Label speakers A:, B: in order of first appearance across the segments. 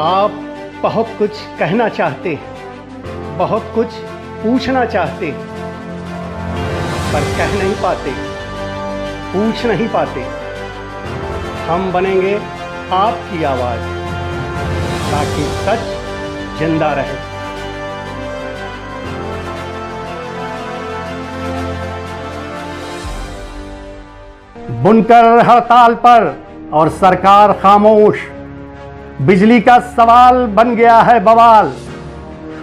A: आप बहुत कुछ कहना चाहते हैं, बहुत कुछ पूछना चाहते हैं, पर कह नहीं पाते, पूछ नहीं पाते। हम बनेंगे आपकी आवाज़ ताकि सच जिंदा रहे। बुनकर हड़ताल पर और सरकार खामोश। बिजली का सवाल बन गया है बवाल।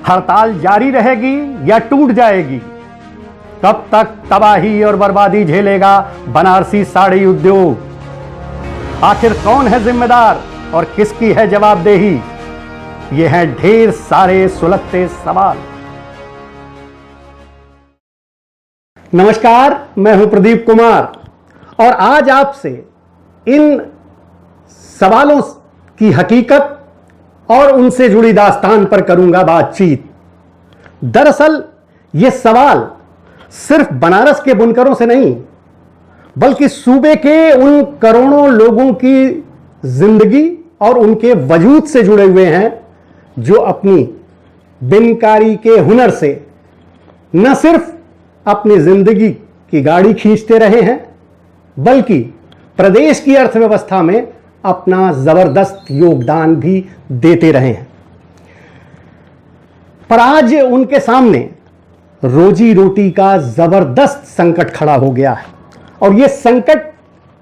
A: हड़ताल जारी रहेगी या टूट जाएगी? कब तक तबाही और बर्बादी झेलेगा बनारसी साड़ी उद्योग? आखिर कौन है जिम्मेदार और किसकी है जवाबदेही? ये हैं ढेर सारे सुलगते सवाल। नमस्कार, मैं हूं प्रदीप कुमार और आज आपसे इन सवालों की हकीकत और उनसे जुड़ी दास्तान पर करूंगा बातचीत। दरअसल ये सवाल सिर्फ बनारस के बुनकरों से नहीं, बल्कि सूबे के उन करोड़ों लोगों की जिंदगी और उनके वजूद से जुड़े हुए हैं जो अपनी बिनकारी के हुनर से न सिर्फ अपनी जिंदगी की गाड़ी खींचते रहे हैं, बल्कि प्रदेश की अर्थव्यवस्था में अपना जबरदस्त योगदान भी देते रहे हैं। पर आज उनके सामने रोजी रोटी का जबरदस्त संकट खड़ा हो गया है और यह संकट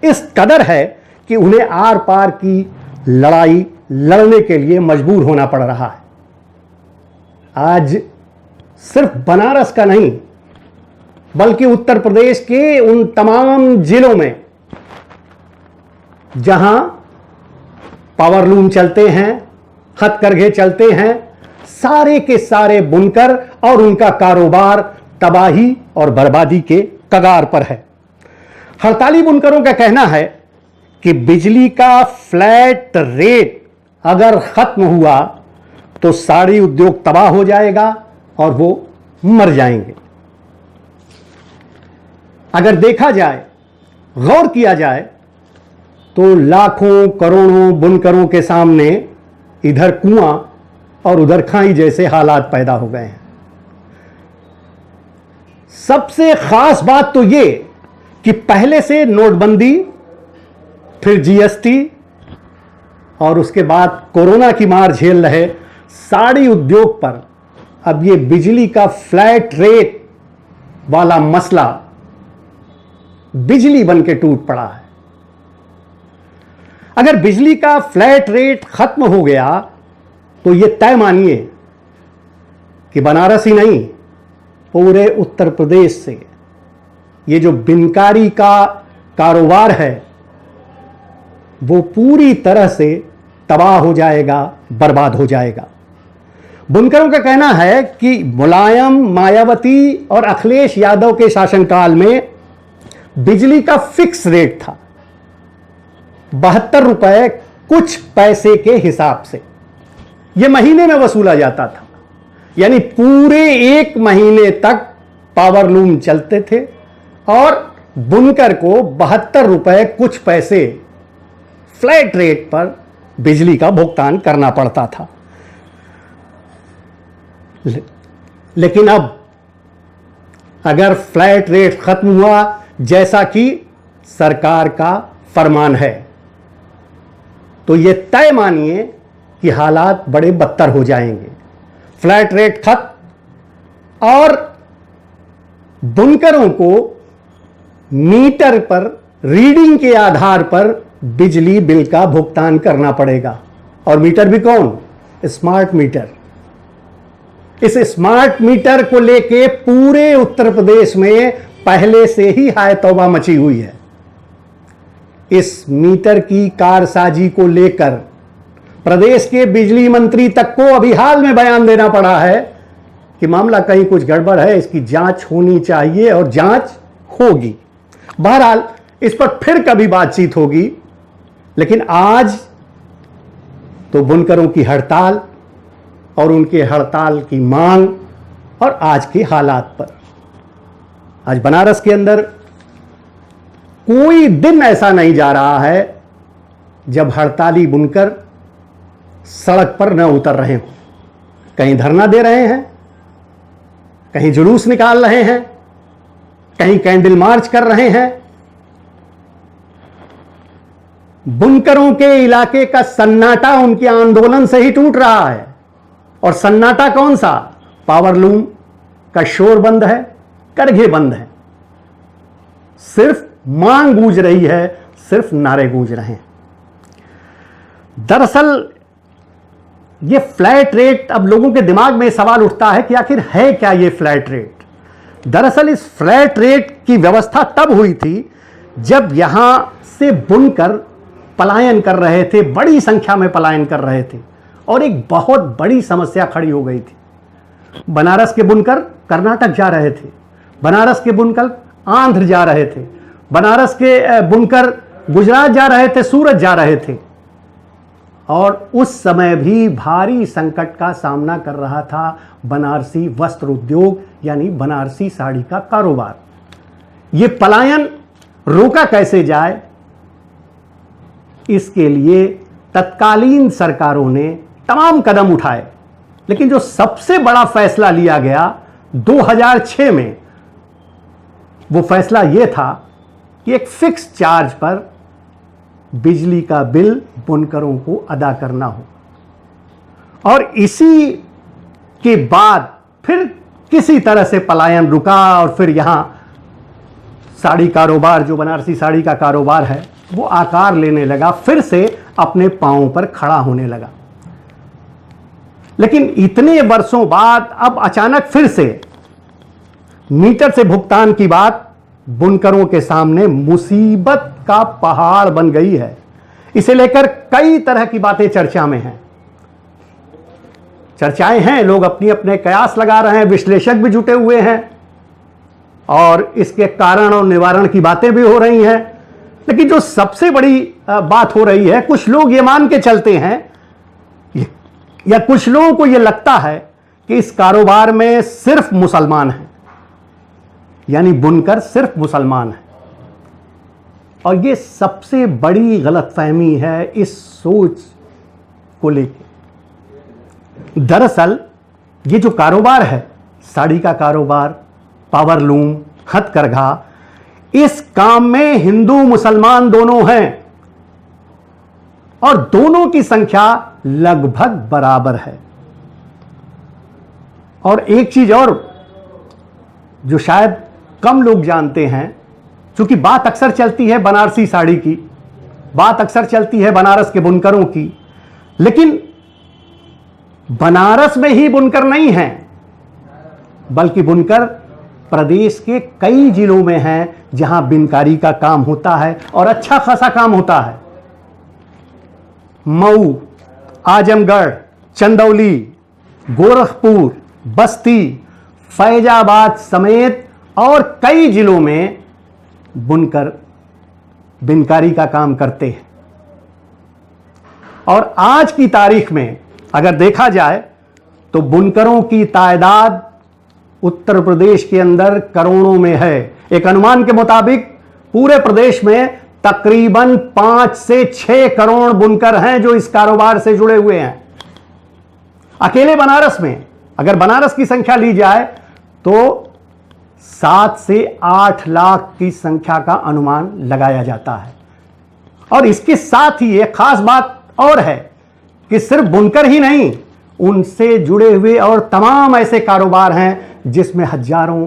A: इस कदर है कि उन्हें आर पार की लड़ाई लड़ने के लिए मजबूर होना पड़ रहा है। आज सिर्फ बनारस का नहीं, बल्कि उत्तर प्रदेश के उन तमाम जिलों में जहां पावरलूम चलते हैं, हथकरघे चलते हैं, सारे के सारे बुनकर और उनका कारोबार तबाही और बर्बादी के कगार पर है। हड़ताली बुनकरों का कहना है कि बिजली का फ्लैट रेट अगर खत्म हुआ तो साड़ी उद्योग तबाह हो जाएगा और वो मर जाएंगे। अगर देखा जाए, गौर किया जाए, तो लाखों करोड़ों बुनकरों के सामने इधर कुआं और उधर खाई जैसे हालात पैदा हो गए हैं। सबसे खास बात तो ये कि पहले से नोटबंदी, फिर जीएसटी और उसके बाद कोरोना की मार झेल रहे साड़ी उद्योग पर अब ये बिजली का फ्लैट रेट वाला मसला बिजली बन के टूट पड़ा है। अगर बिजली का फ्लैट रेट खत्म हो गया तो यह तय मानिए कि बनारस ही नहीं, पूरे उत्तर प्रदेश से ये जो बिनकारी का कारोबार है वो पूरी तरह से तबाह हो जाएगा, बर्बाद हो जाएगा। बुनकरों का कहना है कि मुलायम, मायावती और अखिलेश यादव के शासनकाल में बिजली का फिक्स रेट था 72 रुपए कुछ पैसे के हिसाब से। यह महीने में वसूला जाता था, यानी पूरे एक महीने तक पावरलूम चलते थे और बुनकर को 72 रुपए कुछ पैसे फ्लैट रेट पर बिजली का भुगतान करना पड़ता था। लेकिन अब अगर फ्लैट रेट खत्म हुआ, जैसा कि सरकार का फरमान है, तो यह तय मानिए कि हालात बड़े बदतर हो जाएंगे। फ्लैट रेट खत्म और बुनकरों को मीटर पर रीडिंग के आधार पर बिजली बिल का भुगतान करना पड़ेगा। और मीटर भी कौन? Smart meter. इस स्मार्ट मीटर को लेके पूरे उत्तर प्रदेश में पहले से ही हाय तौबा मची हुई है। इस मीटर की कारसाजी को लेकर प्रदेश के बिजली मंत्री तक को अभी हाल में बयान देना पड़ा है कि मामला कहीं कुछ गड़बड़ है, इसकी जांच होनी चाहिए और जांच होगी। बहरहाल इस पर फिर कभी बातचीत होगी, लेकिन आज तो बुनकरों की हड़ताल और उनके हड़ताल की मांग और आज के हालात पर। आज बनारस के अंदर कोई दिन ऐसा नहीं जा रहा है जब हड़ताली बुनकर सड़क पर न उतर रहे हों। कहीं धरना दे रहे हैं, कहीं जुलूस निकाल रहे हैं, कहीं कैंडल मार्च कर रहे हैं। बुनकरों के इलाके का सन्नाटा उनके आंदोलन से ही टूट रहा है। और सन्नाटा कौन सा? पावरलूम का शोर बंद है, करघे बंद है, सिर्फ मांग गूंज रही है, सिर्फ नारे गूंज रहे हैं। दरअसल ये फ्लैट रेट, अब लोगों के दिमाग में सवाल उठता है कि आखिर है क्या ये फ्लैट रेट। दरअसल इस फ्लैट रेट की व्यवस्था तब हुई थी जब यहां से बुनकर पलायन कर रहे थे, बड़ी संख्या में पलायन कर रहे थे, और एक बहुत बड़ी समस्या खड़ी हो गई थी। बनारस के बुनकर कर्नाटक जा रहे थे, बनारस के बुनकर आंध्र जा रहे थे, बनारस के बुनकर गुजरात जा रहे थे, सूरत जा रहे थे, और उस समय भी भारी संकट का सामना कर रहा था बनारसी वस्त्र उद्योग, यानी बनारसी साड़ी का कारोबार। ये पलायन रोका कैसे जाए, इसके लिए तत्कालीन सरकारों ने तमाम कदम उठाए, लेकिन जो सबसे बड़ा फैसला लिया गया 2006 में, वो फैसला यह था कि एक फिक्स चार्ज पर बिजली का बिल बुनकरों को अदा करना हो। और इसी के बाद फिर किसी तरह से पलायन रुका, और फिर यहां साड़ी कारोबार, जो बनारसी साड़ी का कारोबार है, वो आकार लेने लगा, फिर से अपने पांवों पर खड़ा होने लगा। लेकिन इतने वर्षों बाद अब अचानक फिर से मीटर से भुगतान की बात बुनकरों के सामने मुसीबत का पहाड़ बन गई है। इसे लेकर कई तरह की बातें चर्चा में हैं, चर्चाएं हैं, लोग अपनी अपने कयास लगा रहे हैं, विश्लेषक भी जुटे हुए हैं, और इसके कारण और निवारण की बातें भी हो रही हैं। लेकिन जो सबसे बड़ी बात हो रही है, कुछ लोग ये मान के चलते हैं, या कुछ लोगों को यह लगता है कि इस कारोबार में सिर्फ मुसलमान हैं, यानी बुनकर सिर्फ मुसलमान है। और ये सबसे बड़ी गलतफहमी है इस सोच को लेकर। दरअसल ये जो कारोबार है, साड़ी का कारोबार, पावरलूम, हथकरघा, इस काम में हिंदू मुसलमान दोनों हैं, और दोनों की संख्या लगभग बराबर है। और एक चीज और जो शायद कम लोग जानते हैं, क्योंकि बात अक्सर चलती है बनारसी साड़ी की, बात अक्सर चलती है बनारस के बुनकरों की, लेकिन बनारस में ही बुनकर नहीं हैं, बल्कि बुनकर प्रदेश के कई जिलों में हैं जहां बिनकारी का काम होता है, और अच्छा खासा काम होता है। मऊ, आजमगढ़, चंदौली, गोरखपुर, बस्ती, फैजाबाद समेत और कई जिलों में बुनकर बिनकारी का काम करते हैं। और आज की तारीख में अगर देखा जाए तो बुनकरों की तादाद उत्तर प्रदेश के अंदर करोड़ों में है। एक अनुमान के मुताबिक पूरे प्रदेश में तकरीबन 5 से 6 करोड़ बुनकर हैं जो इस कारोबार से जुड़े हुए हैं। अकेले बनारस में अगर बनारस की संख्या ली जाए तो 7 से 8 लाख की संख्या का अनुमान लगाया जाता है। और इसके साथ ही एक खास बात और है कि सिर्फ बुनकर ही नहीं, उनसे जुड़े हुए और तमाम ऐसे कारोबार हैं जिसमें हजारों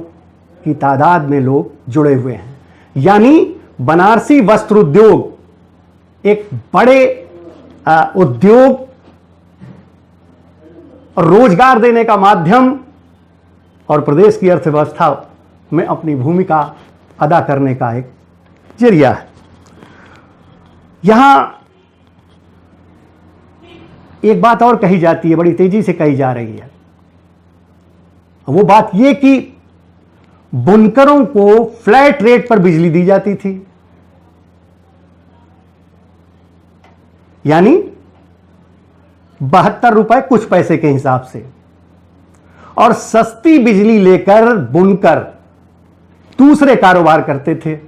A: की तादाद में लोग जुड़े हुए हैं। यानी बनारसी वस्त्र उद्योग एक बड़े उद्योग और रोजगार देने का माध्यम और प्रदेश की अर्थव्यवस्था में अपनी भूमिका अदा करने का एक जरिया है। यहां एक बात और कही जाती है, बड़ी तेजी से कही जा रही है। वो बात यह कि बुनकरों को फ्लैट रेट पर बिजली दी जाती थी, यानी 72 रुपए कुछ पैसे के हिसाब से, और सस्ती बिजली लेकर बुनकर दूसरे कारोबार करते थे,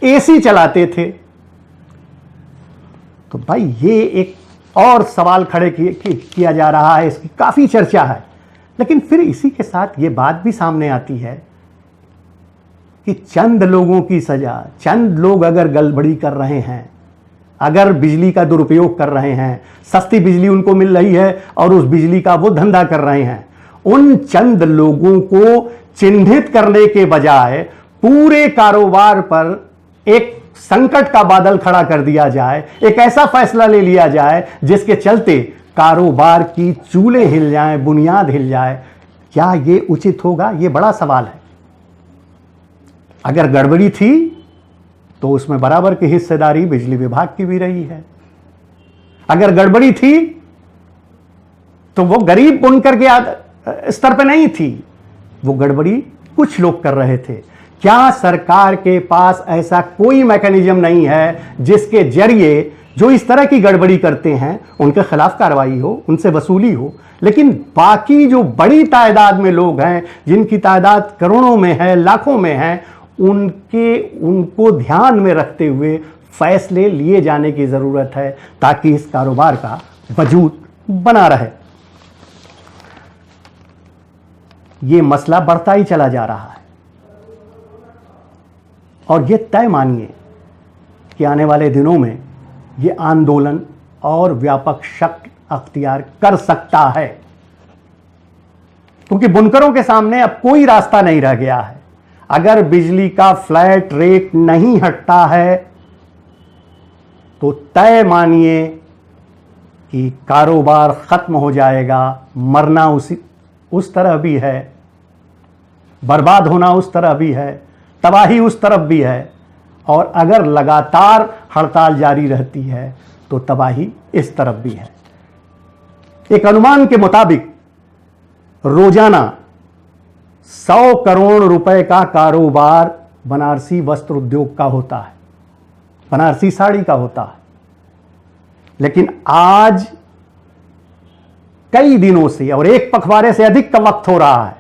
A: एसी चलाते थे। तो भाई ये एक और सवाल खड़े किया जा रहा है, इसकी काफ़ी चर्चा है। लेकिन फिर इसी के साथ ये बात भी सामने आती है कि चंद लोगों की सजा, चंद लोग अगर गड़बड़ी कर रहे हैं, अगर बिजली का दुरुपयोग कर रहे हैं, सस्ती बिजली उनको मिल रही है और उस बिजली का वो धंधा कर रहे हैं, उन चंद लोगों को चिन्हित करने के बजाय पूरे कारोबार पर एक संकट का बादल खड़ा कर दिया जाए, एक ऐसा फैसला ले लिया जाए जिसके चलते कारोबार की चूलें हिल जाएं, बुनियाद हिल जाए। क्या ये उचित होगा? ये बड़ा सवाल है। अगर गड़बड़ी थी तो उसमें बराबर की हिस्सेदारी बिजली विभाग की भी रही है। अगर गड़बड़ी थी तो वो गरीब बुनकर के स्तर पे नहीं थी, वो गड़बड़ी कुछ लोग कर रहे थे। क्या सरकार के पास ऐसा कोई मैकेनिज्म नहीं है जिसके जरिए जो इस तरह की गड़बड़ी करते हैं उनके खिलाफ कार्रवाई हो, उनसे वसूली हो? लेकिन बाकी जो बड़ी तादाद में लोग हैं, जिनकी तादाद करोड़ों में है, लाखों में है, उनको ध्यान में रखते हुए फैसले लिए जाने की ज़रूरत है ताकि इस कारोबार का वजूद बना रहे। ये मसला बढ़ता ही चला जा रहा है और ये तय मानिए कि आने वाले दिनों में ये आंदोलन और व्यापक शक्ल अख्तियार कर सकता है, क्योंकि बुनकरों के सामने अब कोई रास्ता नहीं रह गया है। अगर बिजली का फ्लैट रेट नहीं हटता है तो तय मानिए कि कारोबार खत्म हो जाएगा। मरना उस तरह भी है, बर्बाद होना उस तरह भी है, तबाही उस तरफ भी है, और अगर लगातार हड़ताल जारी रहती है तो तबाही इस तरफ भी है। एक अनुमान के मुताबिक रोजाना 100 करोड़ रुपए का कारोबार बनारसी वस्त्र उद्योग का होता है, बनारसी साड़ी का होता है। लेकिन आज कई दिनों से और एक पखवाड़े से अधिक का वक्त हो रहा है,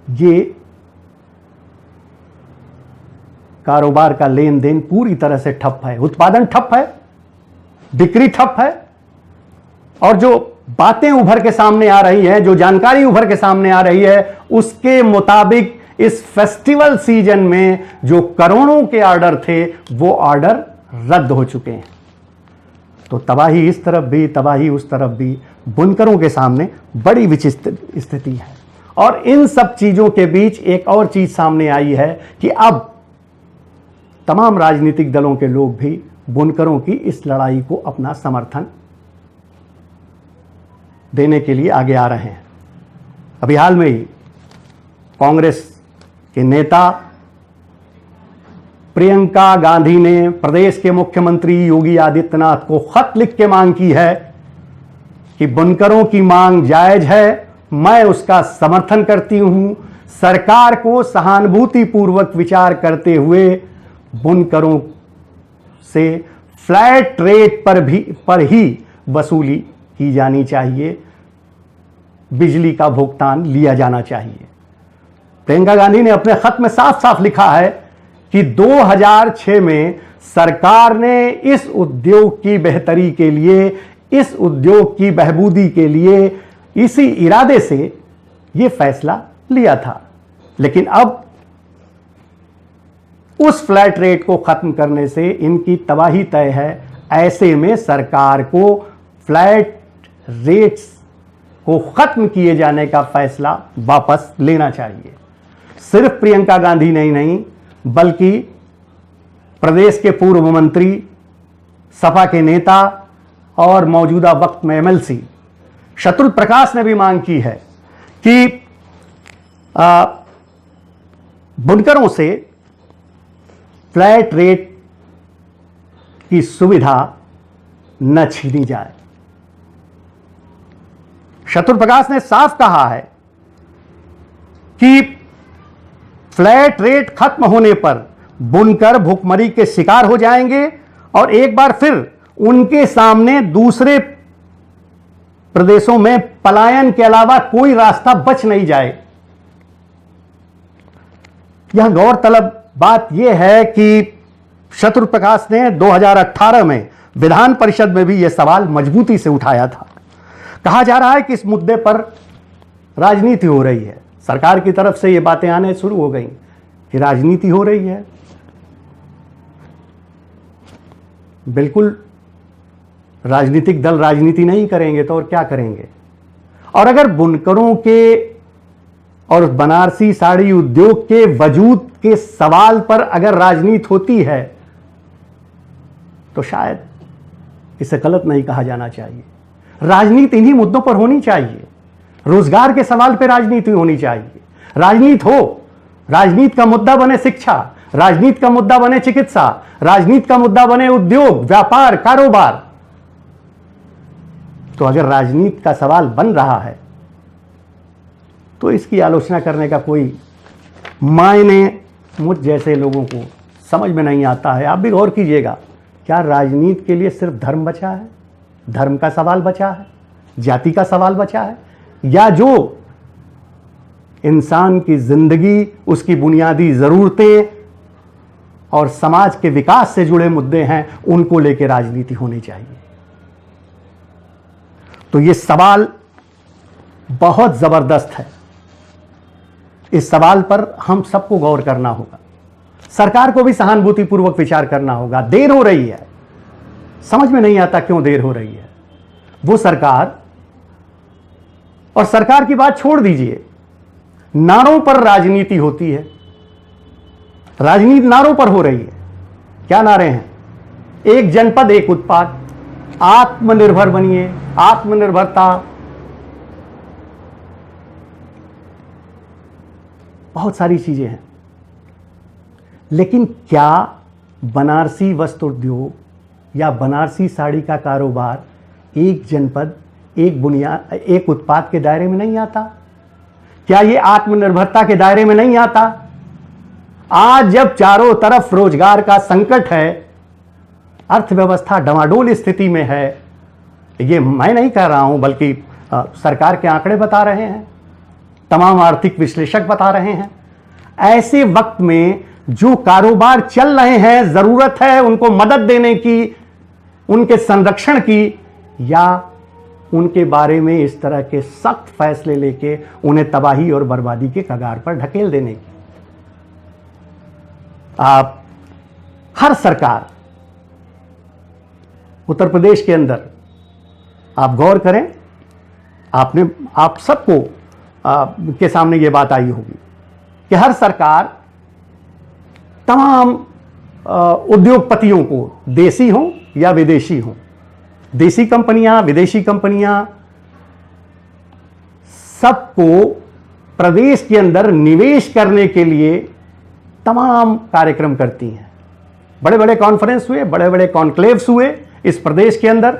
A: ये कारोबार का लेन देन पूरी तरह से ठप है। उत्पादन ठप है, बिक्री ठप है, और जो बातें उभर के सामने आ रही है, जो जानकारी उभर के सामने आ रही है, उसके मुताबिक इस फेस्टिवल सीजन में जो करोड़ों के ऑर्डर थे वो ऑर्डर रद्द हो चुके हैं। तो तबाही इस तरफ भी, तबाही उस तरफ भी, बुनकरों के सामने बड़ी विचित्र स्थिति है। और इन सब चीजों के बीच एक और चीज सामने आई है कि अब तमाम राजनीतिक दलों के लोग भी बुनकरों की इस लड़ाई को अपना समर्थन देने के लिए आगे आ रहे हैं। अभी हाल में ही कांग्रेस के नेता प्रियंका गांधी ने प्रदेश के मुख्यमंत्री योगी आदित्यनाथ को खत लिख के मांग की है कि बुनकरों की मांग जायज है, मैं उसका समर्थन करती हूं। सरकार को सहानुभूतिपूर्वक विचार करते हुए बुनकरों से फ्लैट रेट पर ही वसूली की जानी चाहिए, बिजली का भुगतान लिया जाना चाहिए। प्रियंका गांधी ने अपने खत में साफ साफ लिखा है कि 2006 में सरकार ने इस उद्योग की बेहतरी के लिए, इस उद्योग की बहबूदी के लिए इसी इरादे से यह फैसला लिया था। लेकिन अब उस फ्लैट रेट को खत्म करने से इनकी तबाही तय है। ऐसे में सरकार को फ्लैट रेट्स को खत्म किए जाने का फैसला वापस लेना चाहिए। सिर्फ प्रियंका गांधी नहीं बल्कि प्रदेश के पूर्व मंत्री, सपा के नेता और मौजूदा वक्त में एमएलसी शत्रुल प्रकाश ने भी मांग की है कि बुनकरों से फ्लैट रेट की सुविधा न छीनी जाए। शत्रुल प्रकाश ने साफ कहा है कि फ्लैट रेट खत्म होने पर बुनकर भुखमरी के शिकार हो जाएंगे और एक बार फिर उनके सामने दूसरे प्रदेशों में पलायन के अलावा कोई रास्ता बच नहीं जाए। यह गौरतलब बात यह है कि शत्रुल प्रकाश ने 2018 में विधान परिषद में भी यह सवाल मजबूती से उठाया था। कहा जा रहा है कि इस मुद्दे पर राजनीति हो रही है। सरकार की तरफ से ये बातें आने शुरू हो गई कि राजनीति हो रही है। बिल्कुल, राजनीतिक दल राजनीति नहीं करेंगे तो और क्या करेंगे। और अगर बुनकरों के और बनारसी साड़ी उद्योग के वजूद के सवाल पर अगर राजनीति होती है तो शायद इसे गलत नहीं कहा जाना चाहिए। राजनीति इन्हीं मुद्दों पर होनी चाहिए। रोजगार के सवाल पर राजनीति होनी चाहिए। राजनीति हो, राजनीति का मुद्दा बने शिक्षा, राजनीति का मुद्दा बने चिकित्सा, राजनीति का मुद्दा बने उद्योग, व्यापार, कारोबार। तो अगर राजनीति का सवाल बन रहा है तो इसकी आलोचना करने का कोई मायने मुझ जैसे लोगों को समझ में नहीं आता है। आप भी गौर कीजिएगा, क्या राजनीति के लिए सिर्फ धर्म बचा है? धर्म का सवाल बचा है? जाति का सवाल बचा है? या जो इंसान की जिंदगी, उसकी बुनियादी ज़रूरतें और समाज के विकास से जुड़े मुद्दे हैं, उनको लेकर राजनीति होनी चाहिए? तो ये सवाल बहुत ज़बरदस्त है। इस सवाल पर हम सबको गौर करना होगा। सरकार को भी सहानुभूतिपूर्वक विचार करना होगा। देर हो रही है, समझ में नहीं आता क्यों देर हो रही है। वो सरकार, और सरकार की बात छोड़ दीजिए, नारों पर राजनीति होती है। राजनीति नारों पर हो रही है। क्या नारे हैं? एक जनपद एक उत्पाद, आत्मनिर्भर बनिए, आत्मनिर्भरता। बहुत सारी चीजें हैं, लेकिन क्या बनारसी वस्त्र उद्योग या बनारसी साड़ी का कारोबार एक जनपद एक उत्पाद के दायरे में नहीं आता? क्या ये आत्मनिर्भरता के दायरे में नहीं आता? आज जब चारों तरफ रोजगार का संकट है, अर्थव्यवस्था डमाडोल स्थिति में है, ये मैं नहीं कह रहा हूं बल्कि सरकार के आंकड़े बता रहे हैं, तमाम आर्थिक विश्लेषक बता रहे हैं। ऐसे वक्त में जो कारोबार चल रहे हैं, जरूरत है उनको मदद देने की, उनके संरक्षण की, या उनके बारे में इस तरह के सख्त फैसले लेके उन्हें तबाही और बर्बादी के कगार पर ढकेल देने की। आप हर सरकार, उत्तर प्रदेश के अंदर आप गौर करें, आप सबको के सामने ये बात आई होगी कि हर सरकार तमाम उद्योगपतियों को, देसी हों या विदेशी हों, देसी कंपनियां, विदेशी कंपनियां, सबको प्रदेश के अंदर निवेश करने के लिए तमाम कार्यक्रम करती हैं। बड़े बड़े कॉन्फ्रेंस हुए, बड़े बड़े कॉन्क्लेव्स हुए इस प्रदेश के अंदर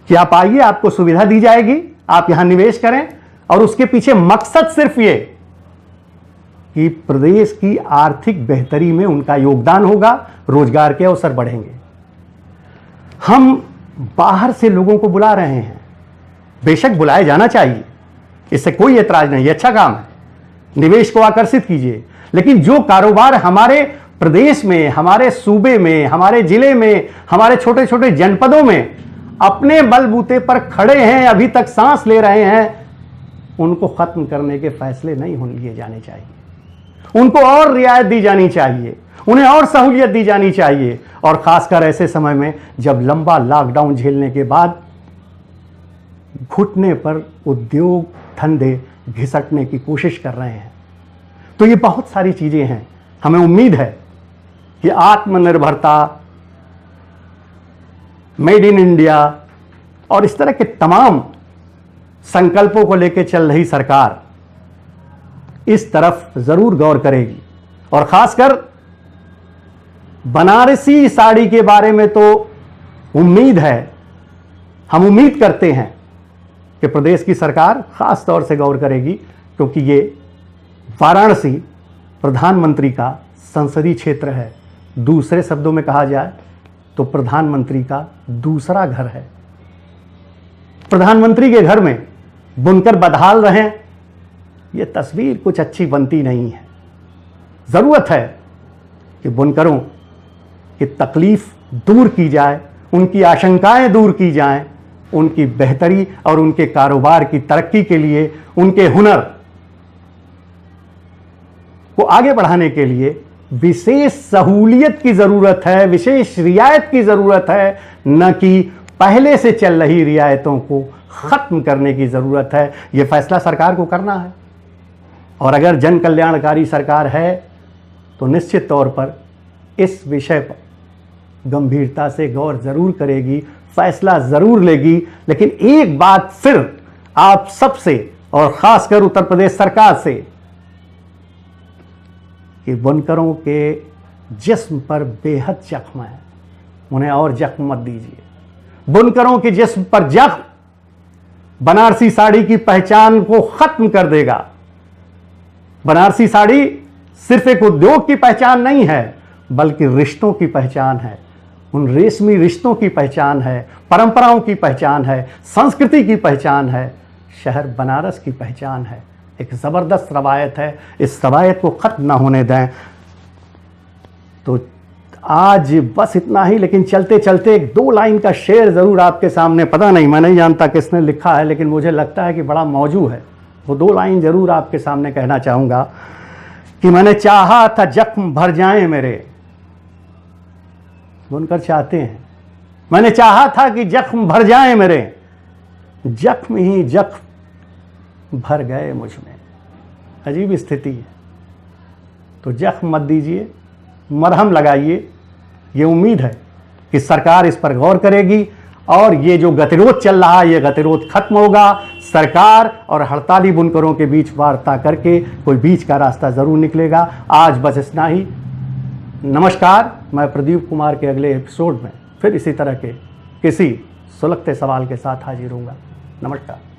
A: कि आप आइए, आपको सुविधा दी जाएगी, आप यहां निवेश करें। और उसके पीछे मकसद सिर्फ ये कि प्रदेश की आर्थिक बेहतरी में उनका योगदान होगा, रोजगार के अवसर बढ़ेंगे। हम बाहर से लोगों को बुला रहे हैं, बेशक बुलाया जाना चाहिए, इससे कोई एतराज नहीं, अच्छा काम है, निवेश को आकर्षित कीजिए। लेकिन जो कारोबार हमारे प्रदेश में, हमारे सूबे में, हमारे जिले में, हमारे छोटे छोटे जनपदों में अपने बलबूते पर खड़े हैं, अभी तक सांस ले रहे हैं, उनको खत्म करने के फैसले नहीं लिए जाने चाहिए। उनको और रियायत दी जानी चाहिए, उन्हें और सहूलियत दी जानी चाहिए। और खासकर ऐसे समय में जब लंबा लॉकडाउन झेलने के बाद घुटने पर उद्योग धंधे घिसटने की कोशिश कर रहे हैं। तो ये बहुत सारी चीजें हैं। हमें उम्मीद है कि आत्मनिर्भरता, मेड इन इंडिया और इस तरह के तमाम संकल्पों को लेकर चल रही सरकार इस तरफ जरूर गौर करेगी। और खासकर बनारसी साड़ी के बारे में तो उम्मीद है, हम उम्मीद करते हैं कि प्रदेश की सरकार खास तौर से गौर करेगी, क्योंकि ये वाराणसी प्रधानमंत्री का संसदीय क्षेत्र है। दूसरे शब्दों में कहा जाए तो प्रधानमंत्री का दूसरा घर है। प्रधानमंत्री के घर में बुनकर बदहाल रहें, यह तस्वीर कुछ अच्छी बनती नहीं है। जरूरत है कि बुनकरों की तकलीफ दूर की जाए, उनकी आशंकाएं दूर की जाएं, उनकी बेहतरी और उनके कारोबार की तरक्की के लिए, उनके हुनर को आगे बढ़ाने के लिए विशेष सहूलियत की ज़रूरत है, विशेष रियायत की ज़रूरत है, न कि पहले से चल रही रियायतों को ख़त्म करने की ज़रूरत है। यह फैसला सरकार को करना है और अगर जन कल्याणकारी सरकार है तो निश्चित तौर पर इस विषय पर गंभीरता से गौर ज़रूर करेगी, फैसला ज़रूर लेगी। लेकिन एक बात फिर आप सबसे और ख़ासकर उत्तर प्रदेश सरकार से कि बुनकरों के जिस्म पर बेहद जख्म है, उन्हें और जख्म मत दीजिए। बुनकरों के जिस्म पर जख्म बनारसी साड़ी की पहचान को खत्म कर देगा। बनारसी साड़ी सिर्फ एक उद्योग की पहचान नहीं है, बल्कि रिश्तों की पहचान है, उन रेशमी रिश्तों की पहचान है, परंपराओं की पहचान है, संस्कृति की पहचान है, शहर बनारस की पहचान है। एक ज़बरदस्त रवायत है, इस रवायत को ख़त्म ना होने दें। तो आज बस इतना ही, लेकिन चलते चलते एक 2 लाइन का शेर ज़रूर आपके सामने, पता नहीं मैं नहीं जानता किसने लिखा है, लेकिन मुझे लगता है कि बड़ा मौजू है। वो 2 लाइन ज़रूर आपके सामने कहना चाहूँगा कि मैंने चाहा था जख्म भर जाएं मेरे, बुनकर चाहते हैं, मैंने चाहा था कि जख्म भर जाएं मेरे, जख्म ही जख्म भर गए मुझ में। अजीब स्थिति है। तो जख्म मत दीजिए, मरहम लगाइए। ये उम्मीद है कि सरकार इस पर गौर करेगी और ये जो गतिरोध चल रहा है, ये गतिरोध खत्म होगा। सरकार और हड़ताली बुनकरों के बीच वार्ता करके कोई बीच का रास्ता ज़रूर निकलेगा। आज बस इतना ही। नमस्कार। मैं प्रदीप कुमार के अगले एपिसोड में फिर इसी तरह के किसी सुलगते सवाल के साथ हाजिर होऊंगा। नमस्कार।